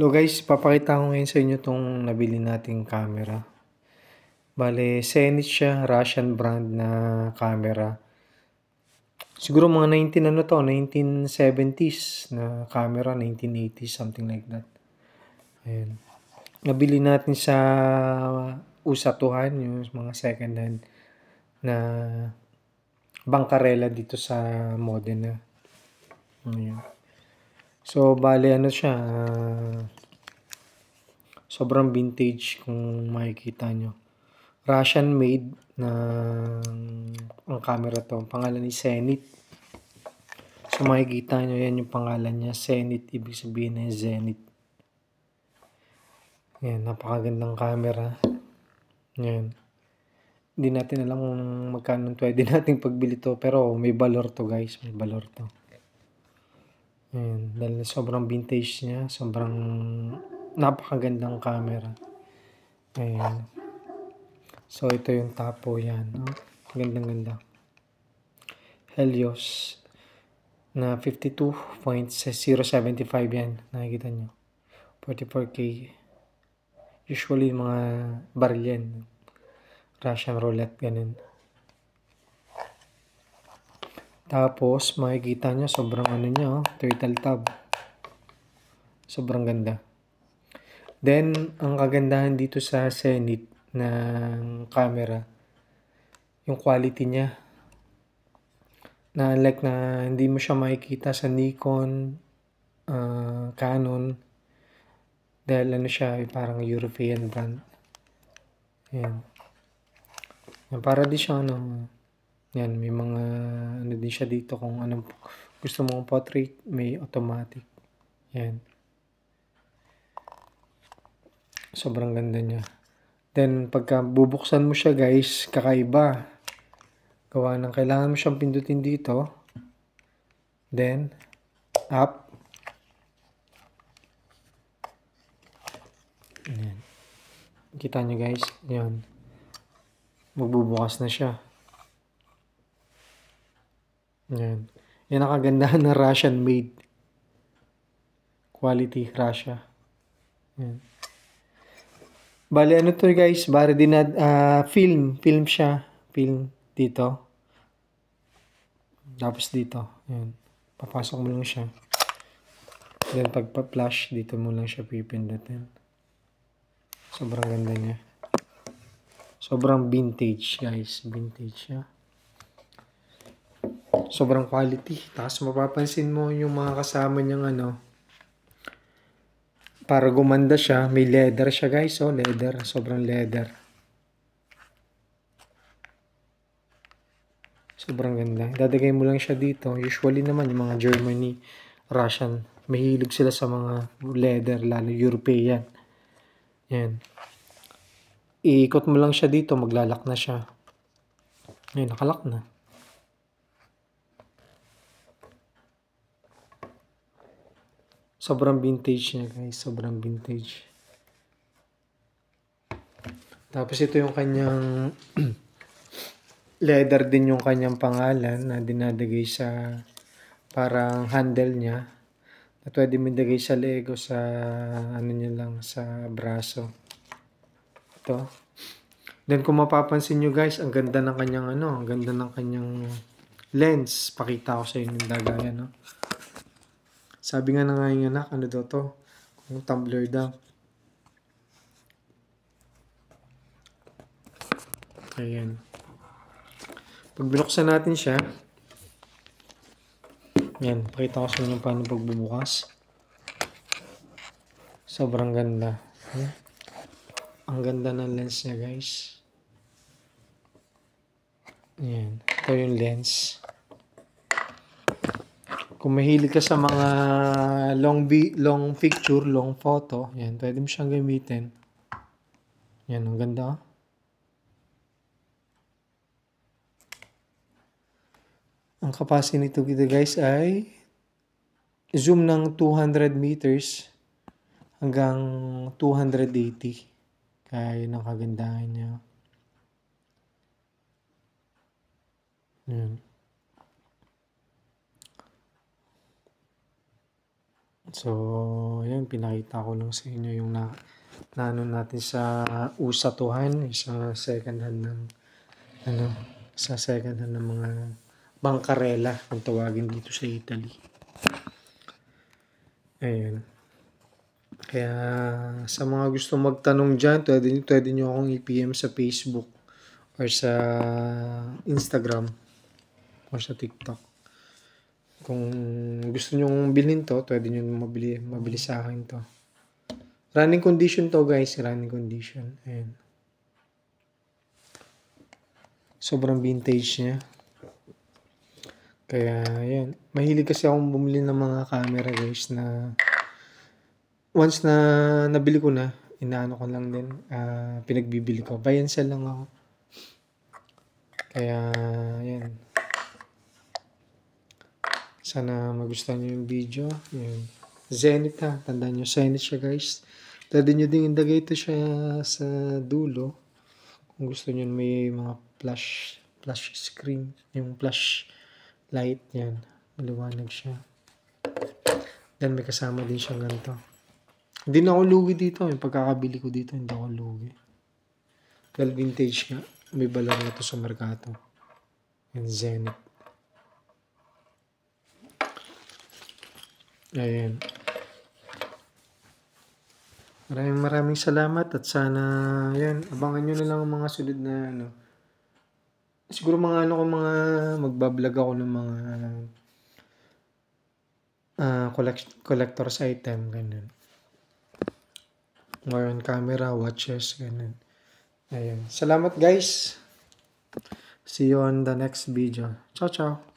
Hello guys, papakita ko ngayon sa inyo itong nabili nating camera. Bale, Zenith siya, Russian brand na camera. Siguro mga 1970s na camera, 1980s, something like that. Ayan. Nabili natin sa Usatuhan, yung mga second hand na bangkarela dito sa Modena. Ayan. So, bale ano siya, sobrang vintage kung makikita nyo. Russian made na ang camera to. Ang pangalan ni Zenith. So makikita nyo yan yung pangalan niya. Zenith. Ibig sabihin na Zenith. Yan. Napakagandang camera. Yan. Hindi natin alam kung magkano pwede nating pagbili to. Pero may valor to guys. May valor to. Yan. Dahil sobrang vintage niya. Sobrang napakagandang camera. Ayan. So, ito yung tapo yan. Oh, gandang-ganda. Helios na 52.075 yan. Nakikita nyo. 44K. Usually, mga baril yan. Russian roulette, ganun. Tapos, makikita nyo, sobrang ano nyo, turtle tab. Sobrang ganda. Then, ang kagandahan dito sa Zenith ng camera, yung quality niya. Na like na hindi mo siya makikita sa Nikon, Canon, dahil ano siya, parang European brand. Ayan. Yan, para di siya ano, yan, may mga ano din siya dito kung anong gusto mong portrait, may automatic. Yan. Sobrang ganda niya. Then, pagka bubuksan mo siya guys, kakaiba. Gawa ng kailangan mo siyang pindutin dito. Then, up. Ayan. Kita nyo guys, yan. Magbubukas na siya. Yan. Yan ang kagandahan ng Russian made. Quality Russia. Yan. Bale, ano to guys? Bale din na film. Film siya. Film dito. Tapos dito. Yan. Papasok mo lang siya. Then pagpa-flash, dito mo lang siya pipindutin. Sobrang ganda niya. Sobrang vintage guys. Vintage siya. Sobrang quality. Tapos mapapansin mo yung mga kasama niyang ano. Para gumanda siya, may leather siya guys. Oh, leather. Sobrang leather. Sobrang ganda. Dadagay mo lang siya dito. Usually naman yung mga Germany, Russian, mahilig sila sa mga leather, lalo European. Yan. Iikot mo lang siya dito, maglalak na siya. Yan, nakalak na. Sobrang vintage niya guys. Sobrang vintage. Tapos ito yung kanyang leather din yung kanyang pangalan na dinadagay sa parang handle niya. Na pwede mo ilagay sa Lego sa ano niya lang sa braso. Ito. Then kung mapapansin nyo guys, ang ganda ng kanyang ano, ang ganda ng kanyang lens. Pakita ko sa inyo yung dagaya, no? Sabi nga na nga yung anak, ano daw to? Kung tumbler daw. Ayan. Pag binuksan natin siya, yan, pakita ko sa inyo paano pagbubukas. Sobrang ganda. Ang ganda ng lens niya guys. Ayan. Ito yung lens. Kung mahilig ka sa mga long picture, long photo, yan, pwede mo siyang gamitin. Yan, ang ganda. Ang capacity nito guys ay zoom ng 200 meters hanggang 280. Kaya yun ang kagandahan niya. Yan. So, yan, pinakita ko lang sa inyo yung naano natin sa usatuhan, sa second hand ng, ano, sa second hand ng mga bangkarela, kung tawagin dito sa Italy. Ayun. Kaya sa mga gusto magtanong dyan, pwede nyo akong i-PM sa Facebook or sa Instagram or sa TikTok. Kung gusto nyo bilhin to, pwede nyo mabili sa akin to. Running condition to guys, running condition. Ayan. Sobrang vintage niya. Kaya yan, mahilig kasi akong bumili ng mga camera guys na once na nabili ko na, inaano ko lang din, pinagbibili ko. Buy and sell lang ako. Kaya yan. Sana magustuhan nyo yung video. Yan. Zenith ha, tandaan nyo, Zenith siya guys. Pwede nyo din ilagay ito siya sa dulo. Kung gusto nyo may mga flash screen, yung flash light yan. Maliwanag siya. Then may kasama din siyang ganito. Hindi na ako lugi dito. Yung pagkakabili ko dito, hindi ako lugi. Dahil vintage nga. May balar na to sa merkato. Yung Zenith. Ayan. Maraming salamat at sana, yan, abangan nyo na lang ang mga sunod na, siguro mga magbablog ako ng mga collector's item, ganun. Or on camera, watches, ganun. Ayan. Salamat guys. See you on the next video. Ciao, ciao.